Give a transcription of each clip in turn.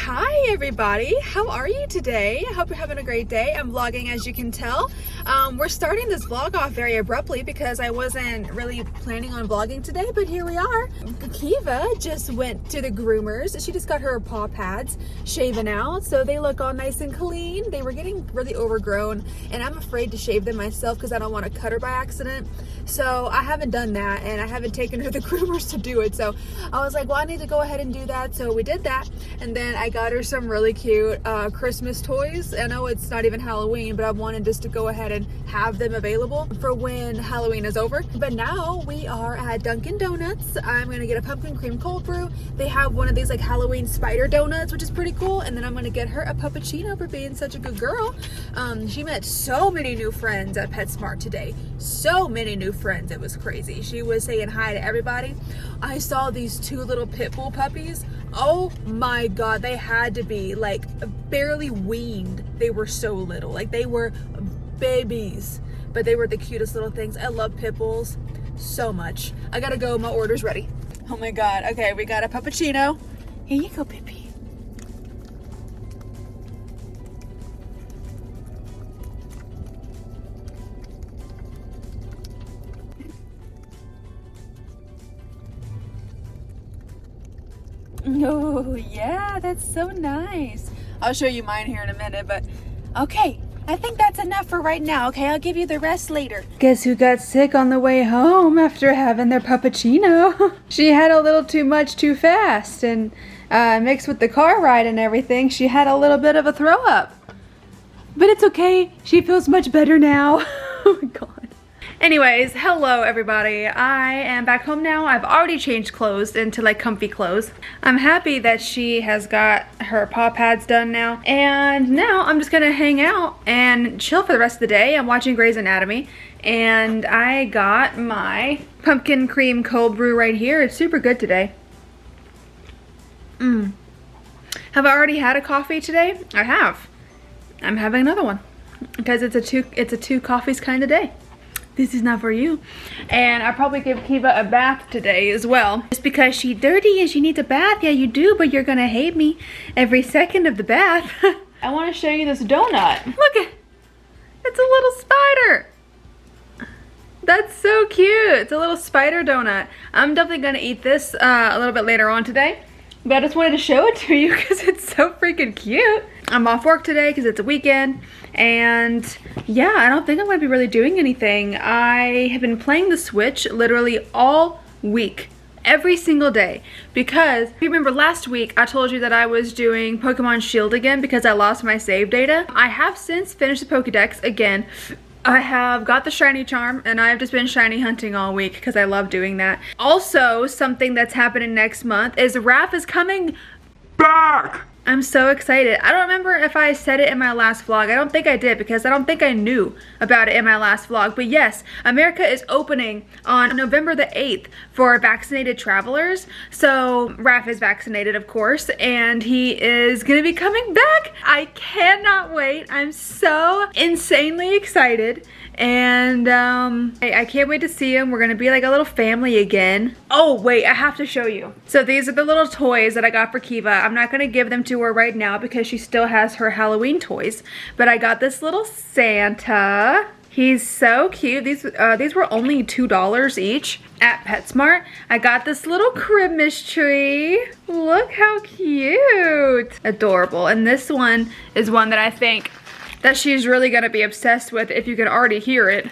Hi everybody, how are you today? I hope you're having a great day. I'm vlogging, as you can tell. We're starting this vlog off very abruptly because I wasn't really planning on vlogging today, but here we are. Kiva just went to the groomers. She just got her paw pads shaven out, so they look all nice and clean. They were getting really overgrown and I'm afraid to shave them myself because I don't want to cut her by accident. So I haven't done that and I haven't taken her to the groomers to do it. So I was like, well, I need to go ahead and do that. So we did that, and then I got her some really cute Christmas toys. I know it's not even Halloween, but I wanted just to go ahead and have them available for when Halloween is over. But now we are at Dunkin' Donuts. I'm gonna get a pumpkin cream cold brew. They have one of these like Halloween spider donuts, which is pretty cool. And then I'm gonna get her a puppuccino for being such a good girl. She met so many new friends at PetSmart today. So many new friends, it was crazy. She was saying hi to everybody. I saw these two little pit bull puppies. Oh my god, they had to be like barely weaned. They were so little, like they were babies, but they were the cutest little things. I love pit bulls so much. I gotta go, my order's ready. Oh my god. Okay, we got a puppuccino. Here you go, Pippi. Oh yeah, that's so nice. I'll show you mine here in a minute, but okay, I think that's enough for right now. Okay, I'll give you the rest later. Guess who got sick on the way home after having their puppuccino? She had a little too much too fast, and mixed with the car ride and everything, she had a little bit of a throw up. But it's okay, she feels much better now. Oh my god. Anyways, hello everybody. I am back home now. I've already changed clothes into like comfy clothes. I'm happy that she has got her paw pads done now. And now I'm just gonna hang out and chill for the rest of the day. I'm watching Grey's Anatomy. And I got my pumpkin cream cold brew right here. It's super good today. Have I already had a coffee today? I have. I'm having another one. Because it's a two coffees kind of day. This is not for you. And I'll probably give Kiva a bath today as well. Just because she's dirty and she needs a bath. Yeah, you do, but you're gonna hate me every second of the bath. I want to show you this donut. Look at, it's a little spider. That's so cute. It's a little spider donut. I'm definitely gonna eat this a little bit later on today. But I just wanted to show it to you because it's so freaking cute. I'm off work today because it's a weekend. And yeah, I don't think I'm going to be really doing anything. I have been playing the Switch literally all week. Every single day. Because, if you remember last week, I told you that I was doing Pokemon Shield again because I lost my save data. I have since finished the Pokedex again. I have got the shiny charm and I've just been shiny hunting all week because I love doing that. Also, something that's happening next month is Raph is coming back. I'm so excited. I don't remember if I said it in my last vlog. I don't think I did because I don't think I knew about it in my last vlog. But yes, America is opening on November the 8th for vaccinated travelers. So Raph is vaccinated, of course, and he is gonna be coming back. I cannot wait. I'm so insanely excited. And I can't wait to see him. We're gonna be like a little family again. Oh wait, I have to show you. So these are the little toys that I got for Kiva. I'm not gonna give them to her right now because she still has her Halloween toys. But I got this little Santa. He's so cute. These were only $2 each at PetSmart. I got this little Christmas tree. Look how cute. Adorable. And this one is one that I think that she's really gonna be obsessed with, if you can already hear it.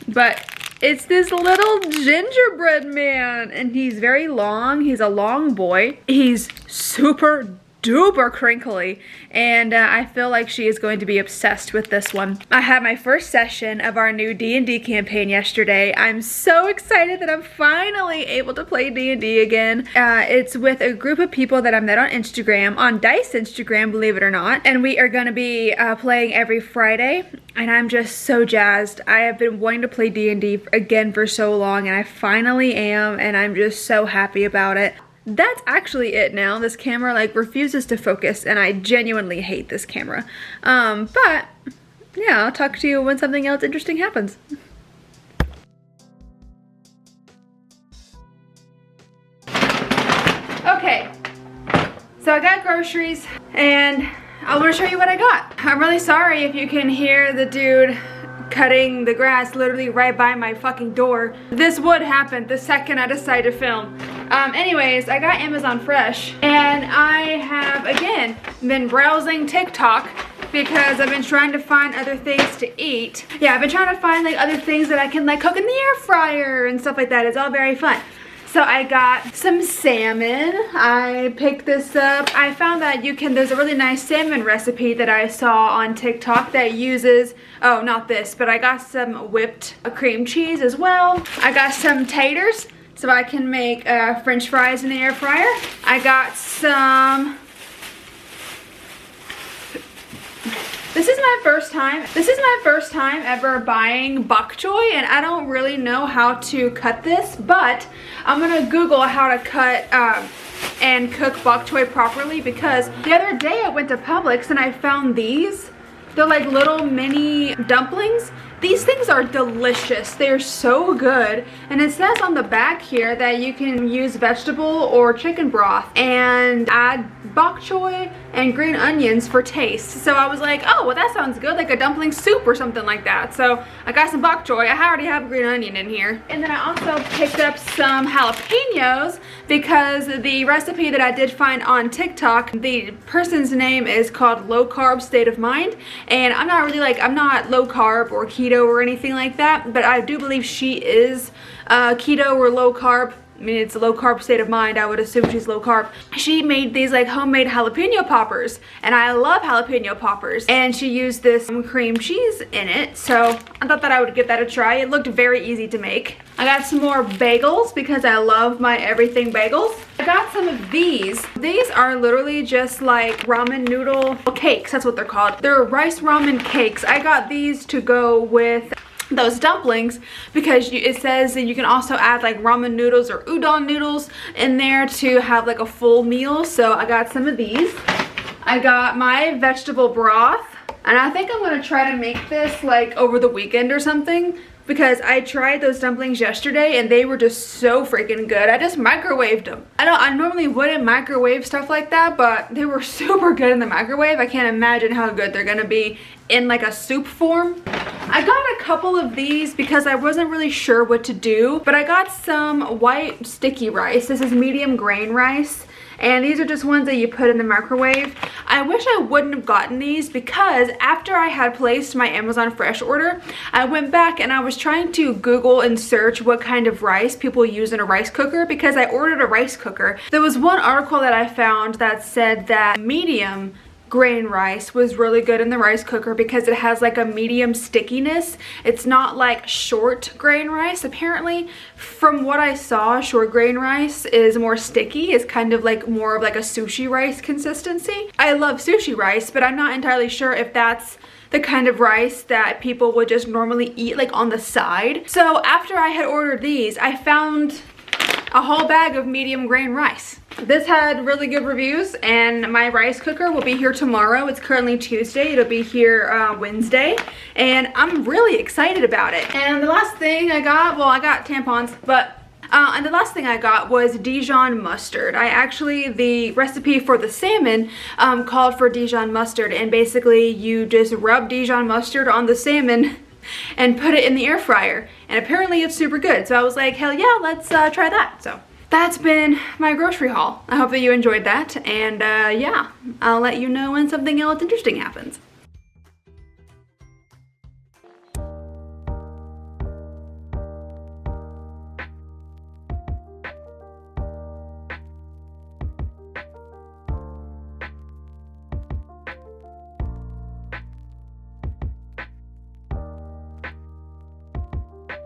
But it's this little gingerbread man, and he's very long. He's a long boy. He's super duper crinkly, and I feel like she is going to be obsessed with this one. I had my first session of our new D&D campaign yesterday. I'm so excited that I'm finally able to play D&D again. It's with a group of people that I met on Instagram, on Dice Instagram, believe it or not, and we are going to be playing every Friday, and I'm just so jazzed. I have been wanting to play D&D again for so long, and I finally am, and I'm just so happy about it. That's actually it now. This camera like refuses to focus and I genuinely hate this camera. But yeah, I'll talk to you when something else interesting happens. Okay, So I got groceries and I want to show you what I got. I'm really sorry if you can hear the dude cutting the grass literally right by my fucking door. This would happen the second I decide to film. Anyways, I got Amazon Fresh and I have again been browsing TikTok because I've been trying to find other things to eat. Yeah, I've been trying to find like other things that I can like cook in the air fryer and stuff like that. It's all very fun. So I got some salmon. I picked this up. I found that there's a really nice salmon recipe that I saw on TikTok that uses, oh, not this, but I got some whipped cream cheese as well. I got some taters so I can make French fries in the air fryer. I got some, This is my first time ever buying bok choy, and I don't really know how to cut this, but I'm gonna Google how to cut and cook bok choy properly, because the other day I went to Publix and I found these. They're like little mini dumplings. These things are delicious. They're so good. And it says on the back here that you can use vegetable or chicken broth and add bok choy and green onions for taste. So I was like, oh, well that sounds good, like a dumpling soup or something like that. So I got some bok choy. I already have green onion in here. And then I also picked up some jalapenos because the recipe that I did find on TikTok, the person's name is called Low Carb State of Mind. And I'm not really like, I'm not low carb or keto or anything like that, but I do believe she is keto or low carb. I mean, it's a low carb state of mind. I would assume she's low carb. She made these like homemade jalapeno poppers, and I love jalapeno poppers. And she used this cream cheese in it, so I thought that I would give that a try. It looked very easy to make. I got some more bagels because I love my everything bagels. I got some of these. These are literally just like ramen noodle cakes. That's what they're called. They're rice ramen cakes. I got these to go with those dumplings because it says that you can also add like ramen noodles or udon noodles in there to have like a full meal. So I got some of these. I got my vegetable broth, and I think I'm gonna try to make this like over the weekend or something, because I tried those dumplings yesterday and they were just so freaking good. I just microwaved them. I normally wouldn't microwave stuff like that, but they were super good in the microwave. I can't imagine how good they're gonna be in like a soup form. I got a couple of these because I wasn't really sure what to do, but I got some white sticky rice. This is medium grain rice. And these are just ones that you put in the microwave. I wish I wouldn't have gotten these because after I had placed my Amazon Fresh order, I went back and I was trying to Google and search what kind of rice people use in a rice cooker because I ordered a rice cooker. There was one article that I found that said that medium grain rice was really good in the rice cooker because it has like a medium stickiness. It's not like short grain rice. Apparently, from what I saw, short grain rice is more sticky. It's kind of like more of like a sushi rice consistency. I love sushi rice, but I'm not entirely sure if that's the kind of rice that people would just normally eat like on the side. So after I had ordered these, I found a whole bag of medium grain rice. This had really good reviews, and my rice cooker will be here tomorrow. It's currently Tuesday. It'll be here Wednesday, and I'm really excited about it. And the last thing I got, well, I got tampons, but and the last thing I got was Dijon mustard. The recipe for the salmon called for Dijon mustard, and basically you just rub Dijon mustard on the salmon and put it in the air fryer, and apparently it's super good. So I was like, hell yeah, let's try that. So that's been my grocery haul. I hope that you enjoyed that, and yeah, I'll let you know when something else interesting happens.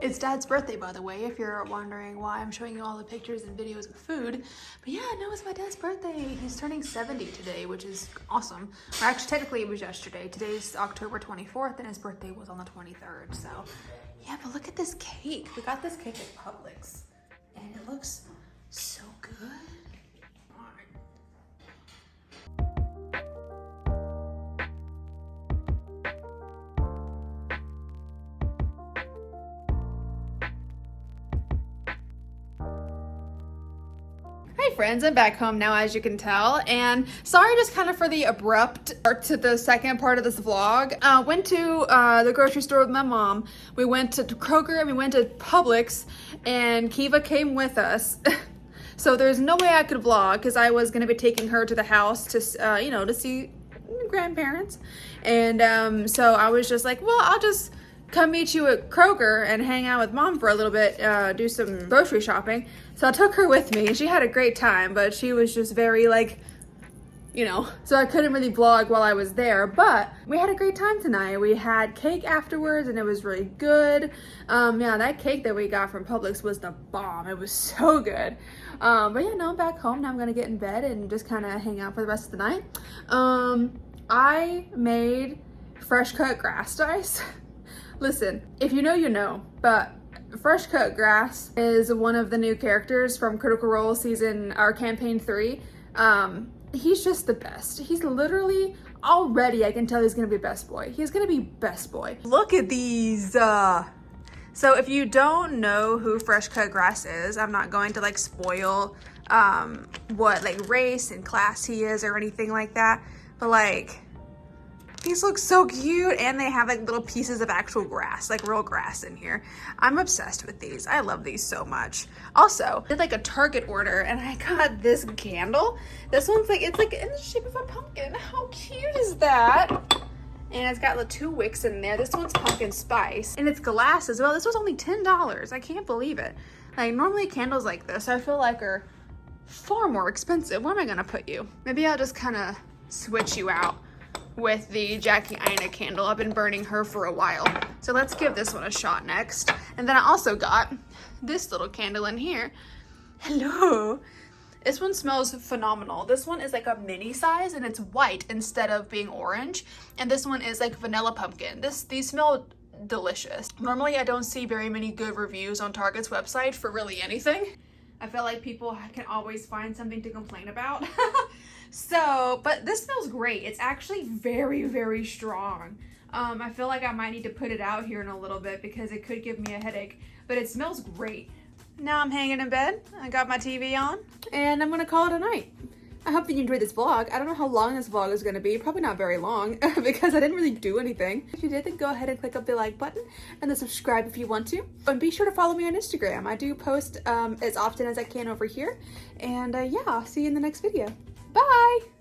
It's Dad's birthday, by the way, if you're wondering why I'm showing you all the pictures and videos of food. But yeah, no, it's my dad's birthday. He's turning 70 today, which is awesome. Or actually, technically it was yesterday. Today's October 24th, and his birthday was on the 23rd. So yeah, but look at this cake. We got this cake at Publix, and it looks so good. friends, I'm back home now, as you can tell, and sorry just kind of for the abrupt start to the second part of this vlog. Went to the grocery store with my mom. We went to Kroger and we went to Publix, and Kiva came with us. So there's no way I could vlog because I was gonna be taking her to the house to, you know, to see grandparents. And so I was just like, well, I'll just come meet you at Kroger and hang out with mom for a little bit, do some grocery shopping. So I took her with me and she had a great time, but she was just very like, you know, so I couldn't really vlog while I was there, but we had a great time tonight. We had cake afterwards and it was really good. Yeah, that cake that we got from Publix was the bomb. It was so good. But yeah, now I'm back home. Now I'm gonna get in bed and just kind of hang out for the rest of the night. I made fresh cut grass dice. Listen, if you know, you know, but fresh cut grass is one of the new characters from Critical Role season, or campaign 3. He's just the best. He's literally, already I can tell he's gonna be best boy. He's gonna be best boy. Look at these. So if you don't know who fresh cut grass is, I'm not going to like spoil what like race and class he is or anything like that, but like, these look so cute, and they have like little pieces of actual grass, like real grass in here. I'm obsessed with these. I love these so much. Also, I did like a Target order and I got this candle. This one's like, it's like in the shape of a pumpkin. How cute is that? And it's got the 2 wicks in there. This one's pumpkin spice, and it's glass as well. This was only $10. I can't believe it. Like normally candles like this, I feel like are far more expensive. Where am I gonna put you? Maybe I'll just kind of switch you out with the Jackie Aina candle. I've been burning her for a while. So let's give this one a shot next. And then I also got this little candle in here. Hello. This one smells phenomenal. This one is like a mini size and it's white instead of being orange. And this one is like vanilla pumpkin. These smell delicious. Normally I don't see very many good reviews on Target's website for really anything. I feel like people can always find something to complain about. So, but this smells great. It's actually very, very strong. I feel like I might need to put it out here in a little bit because it could give me a headache, but it smells great. Now I'm hanging in bed. I got my TV on and I'm gonna call it a night. I hope that you enjoyed this vlog. I don't know how long this vlog is gonna be. Probably not very long because I didn't really do anything. If you did, then go ahead and click up the like button and then subscribe if you want to. And be sure to follow me on Instagram. I do post as often as I can over here. And yeah, I'll see you in the next video. Bye!